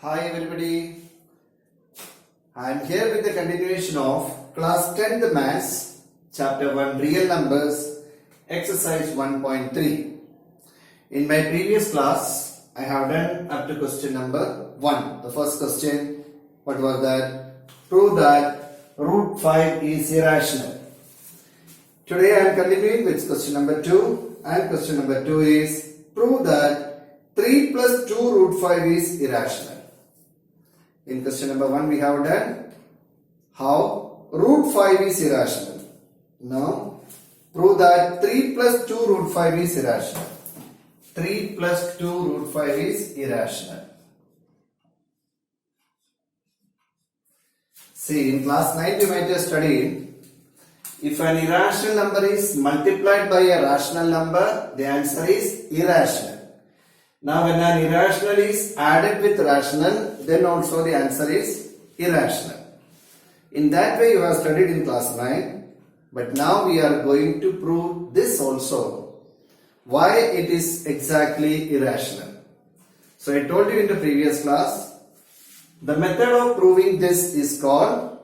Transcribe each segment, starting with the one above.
Hi everybody, I am here with the continuation of class 10th maths chapter 1 real numbers exercise 1.3. In my previous class I have done up to question number 1. The first question, what was that? Prove that root 5 is irrational. Today I am continuing with question number 2, and question number 2 is prove that 3 plus 2 root 5 is irrational. In question number 1 we have done how root 5 is irrational. Now prove that 3 plus 2 root 5 is irrational. 3 plus 2 root 5 is irrational. See, in class 9 you might have studied, if an irrational number is multiplied by a rational number, the answer is irrational. Now when an irrational is added with rational, then also the answer is irrational. In that way you have studied in class 9, but now we are going to prove this also, why it is exactly irrational. So I told you in the previous class, the method of proving this is called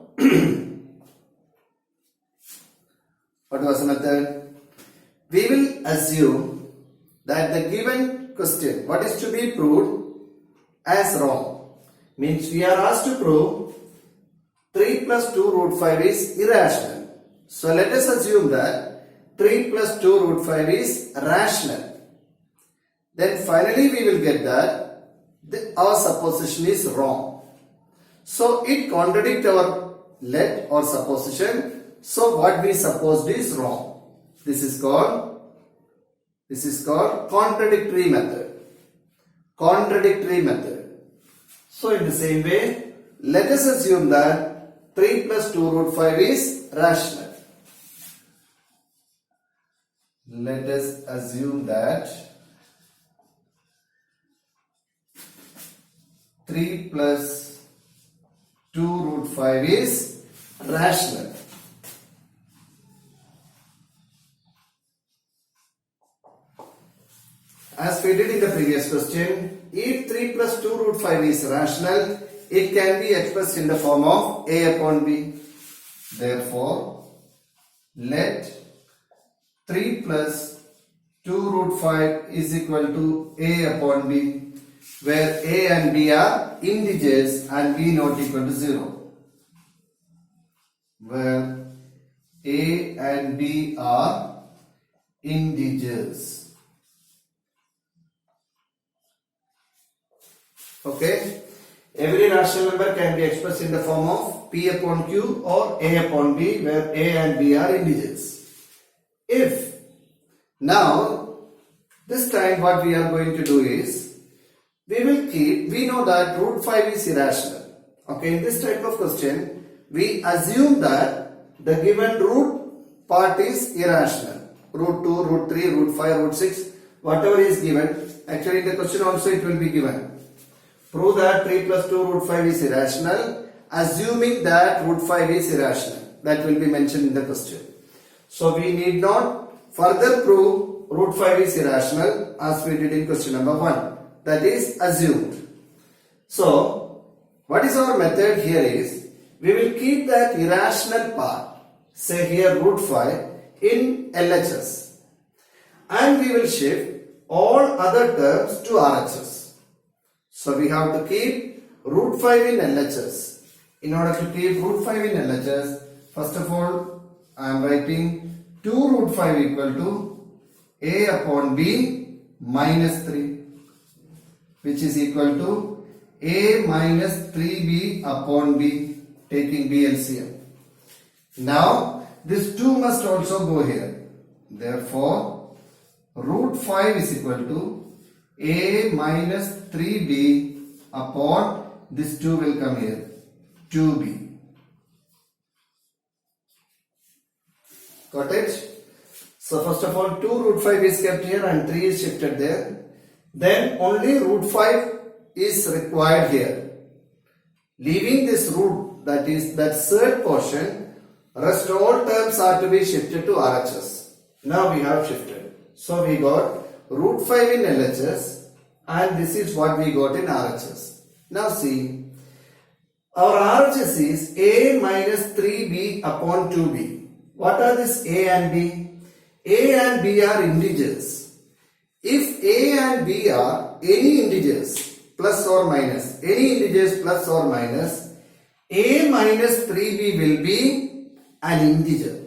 what was the method? We will assume that the given question, what is to be proved, as wrong. Means we are asked to prove 3 plus 2 root 5 is irrational. So let us assume that 3 plus 2 root 5 is rational. Then finally we will get that our supposition is wrong. So it contradicts our let or supposition. So what we supposed is wrong. This is called contradictory method. Contradictory method. So in the same way, let us assume that 3 plus 2 root 5 is rational. Let us assume that 3 plus 2 root 5 is rational. As we did in the previous question, if 3 plus 2 root 5 is rational, it can be expressed in the form of a upon b. Therefore, let 3 plus 2 root 5 is equal to a upon b, where a and b are integers and b not equal to 0. Where a and b are integers. Okay, every rational number can be expressed in the form of p upon q or a upon b, where a and b are integers. If now this time what we are going to do is we know that root 5 is irrational. Okay, in this type of question we assume that the given root part is irrational. Root 2, root 3, root 5, root 6, whatever is given. Actually in the question also it will be given. Prove that 3 plus 2 root 5 is irrational, assuming that root 5 is irrational. That will be mentioned in the question. So we need not further prove root 5 is irrational as we did in question number 1. That is assumed. So what is our method here is, we will keep that irrational part, say here root 5, in LHS. And we will shift all other terms to RHS. So we have to keep root 5 in LHS. In order to keep root 5 in LHS, first of all, I am writing 2 root 5 equal to a upon b minus 3, which is equal to a minus 3b upon b, taking b LCM. Now, this 2 must also go here. Therefore, root 5 is equal to a minus 3b upon this 2 will come here, 2b. Got it? So first of all 2 root 5 is kept here and 3 is shifted there. Then only root 5 is required here. Leaving this root, that is that third portion, rest all terms are to be shifted to RHS. Now we have shifted. So we got root 5 in LHS and this is what we got in RHS. Now see, our RHS is A minus 3B upon 2B. What are this A and B? A and B are integers. If A and B are any integers, plus or minus, any integers plus or minus, A minus 3B will be an integer.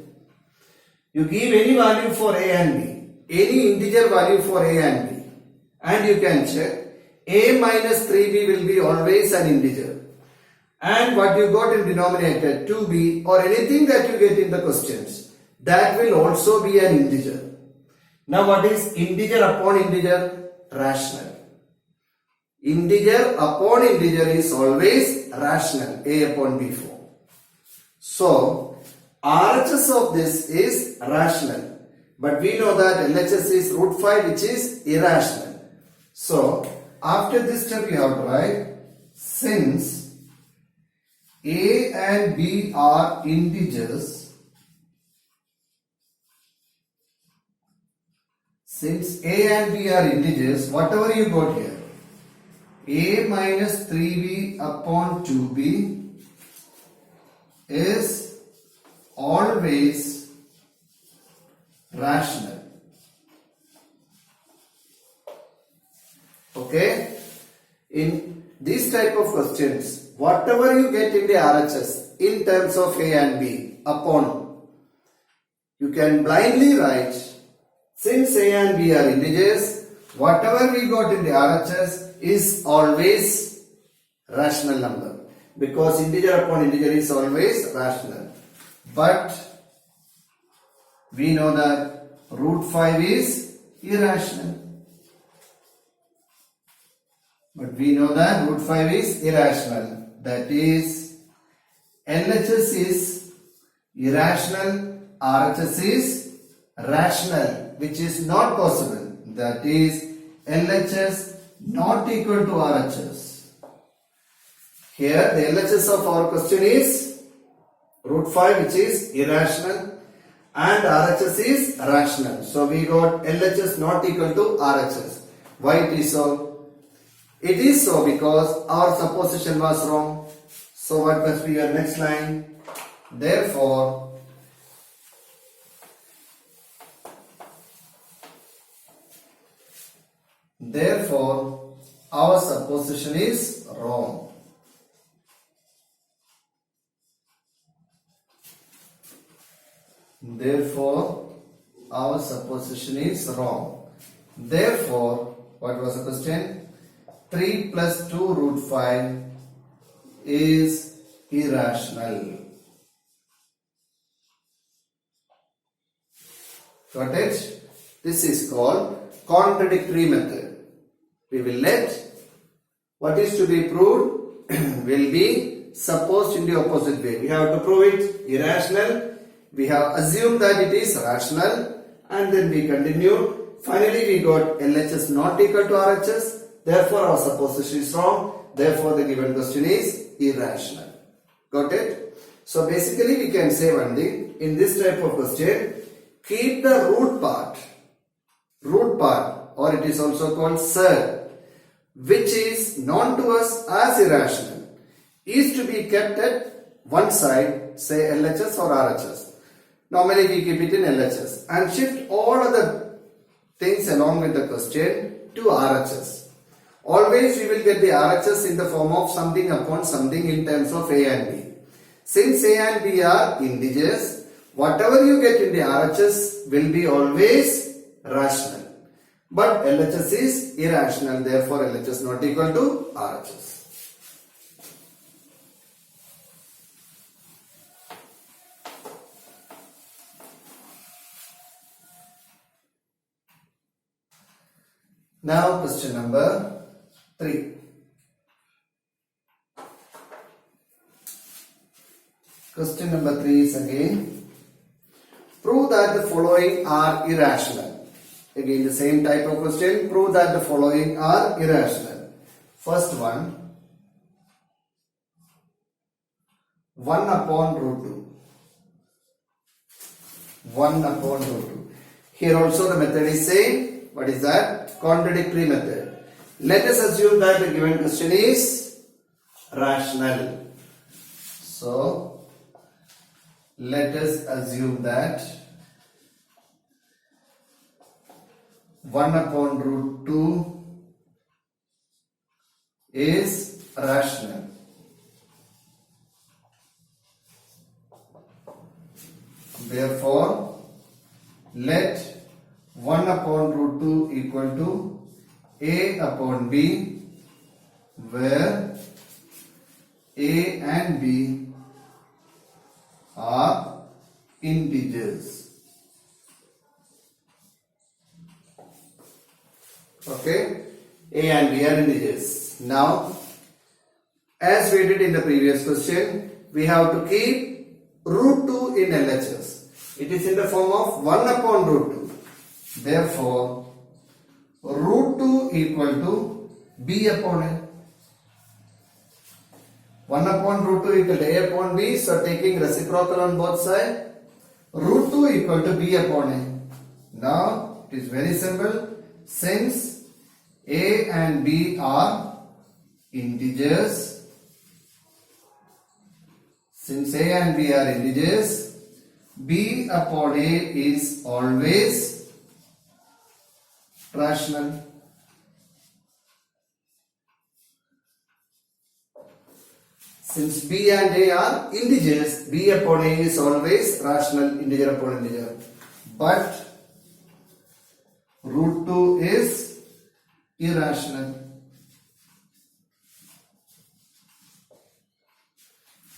You give any value for A and B, any integer value for A and B, and you can check A minus 3B will be always an integer. And what you got in denominator 2B or anything that you get in the questions, that will also be an integer. Now what is integer upon integer? Rational. Integer upon integer is always rational, A upon B form. So RHS of this is rational, but we know that LHS is root 5, which is irrational. So after this step we have to write, since A and B are integers, since A and B are integers, whatever you got here, A minus 3B upon 2B is always rational. Okay? In these type of questions, whatever you get in the RHS in terms of A and B upon, you can blindly write, since A and B are integers, whatever we got in the RHS is always rational number, because integer upon integer is always rational. But we know that root 5 is irrational. But we know that root 5 is irrational. That is, LHS is irrational, RHS is rational, which is not possible. That is, LHS not equal to RHS. Here the LHS of our question is root 5, which is irrational, and RHS is rational. So we got LHS not equal to RHS. Why it is so? It is so because our supposition was wrong. So what must be your next line? Therefore, our supposition is wrong. Therefore, our supposition is wrong. Therefore, what was the question? 3 plus 2 root 5 is irrational. Got it? This is called contradictory method. We will let what is to be proved will be supposed in the opposite way. We have to prove it irrational. We have assumed that it is rational, and then we continue. Finally, we got LHS not equal to RHS. Therefore, our supposition is wrong. Therefore, the given question is irrational. Got it? So, basically, we can say one thing. In this type of question, keep the root part, or it is also called surd, which is known to us as irrational, is to be kept at one side, say LHS or RHS. Normally we keep it in LHS and shift all other things along with the question to RHS. Always we will get the RHS in the form of something upon something in terms of A and B. Since A and B are integers, whatever you get in the RHS will be always rational. But LHS is irrational, therefore LHS not equal to RHS. Now question number 3. Question number 3 is again, prove that the following are irrational. Again the same type of question, prove that the following are irrational. First one, 1 upon root 2. 1 upon root 2. Here also the method is same. What is that? Contradictory method. Let us assume that the given question is rational. So let us assume that 1 upon root 2 is rational. Therefore, let 1 upon root 2 equal to a upon b, where a and b are integers. Okay, a and b are integers. Now, as we did in the previous question, we have to keep root 2 in LHS. It is in the form of 1 upon root 2. Therefore, root 2 equal to b upon a. 1 upon root 2 equal to a upon b. So, taking reciprocal on both sides, root 2 equal to b upon a. Now, it is very simple. Since a and b are integers, b upon a is always rational. Since b and a are integers, b upon a is always rational, integer upon integer. But root 2 is irrational.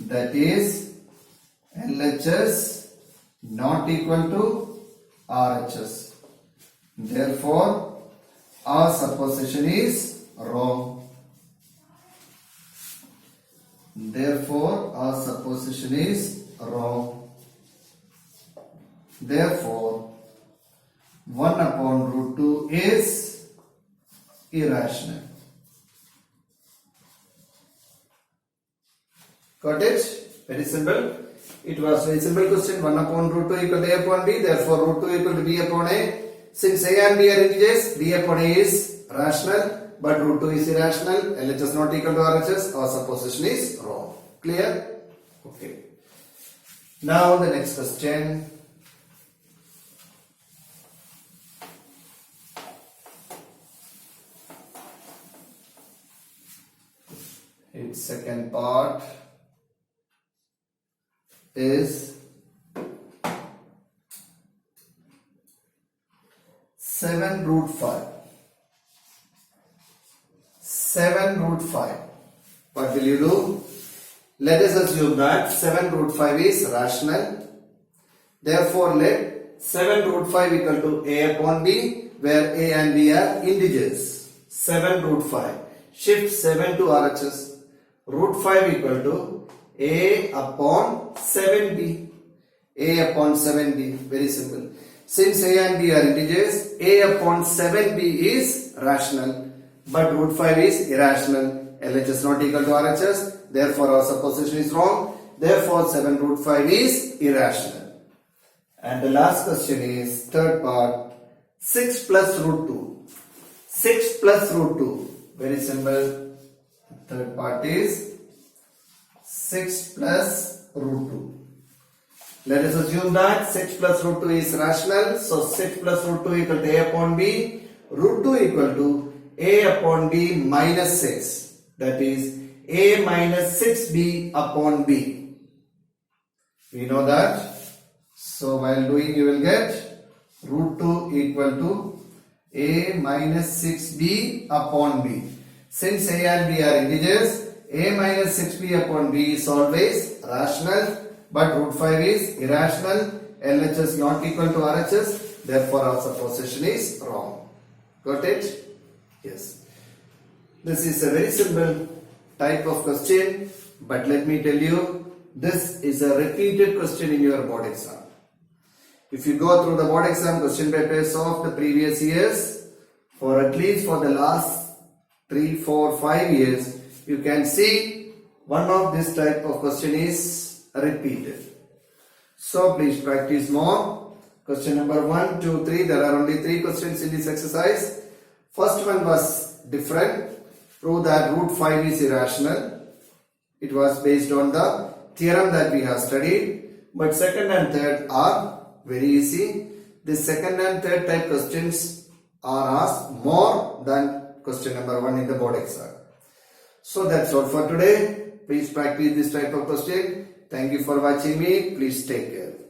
That is LHS not equal to RHS. Therefore, our supposition is wrong. Therefore, 1 upon root 2 is irrational. Got it? Very simple. It was very simple question. 1 upon root 2 equal to a upon b. Therefore, root 2 equal to b upon a. Since a and b are integers, b upon a is rational, but root 2 is irrational. LHS not equal to RHS. Our supposition is wrong. Clear? Okay. Now the next question. Its second part is 7 root 5. 7 root 5. What will you do? Let us assume that 7 root 5 is rational. Therefore, let 7 root 5 equal to a upon b, where a and b are integers. 7 root 5. Shift 7 to RHS. Root 5 equal to a upon 7b. A upon 7b. Very simple. Since a and b are integers, a upon 7b is rational, but root 5 is irrational. LHS not equal to RHS. Therefore, our supposition is wrong. Therefore, 7 root 5 is irrational. And the last question is third part. 6 plus root 2. 6 plus root 2. Very simple. Third part is 6 plus root 2. Let us assume that 6 plus root 2 is rational. So 6 plus root 2 equal to a upon b. Root 2 equal to a upon b minus 6. That is a minus 6b upon b. We know that. So while doing, you will get root 2 equal to a minus 6b upon b. Since a and b are integers, a minus 6b upon b is always rational, but root 5 is irrational. LHS not equal to RHS. Therefore, our supposition is wrong. Got it? Yes. This is a very simple type of question, but let me tell you, this is a repeated question in your board exam. If you go through the board exam question papers of the previous years, for at least for the last 3, 4, 5 years, you can see one of this type of question is repeated. So please practice more. Question number 1, 2, 3. There are only 3 questions in this exercise. First one was different. Prove that root 5 is irrational. It was based on the theorem that we have studied. But second and third are very easy. The second and third type questions are asked more than question number 1 in the board exam. So that's all for today. Please practice this type of question. Thank you for watching me. Please take care.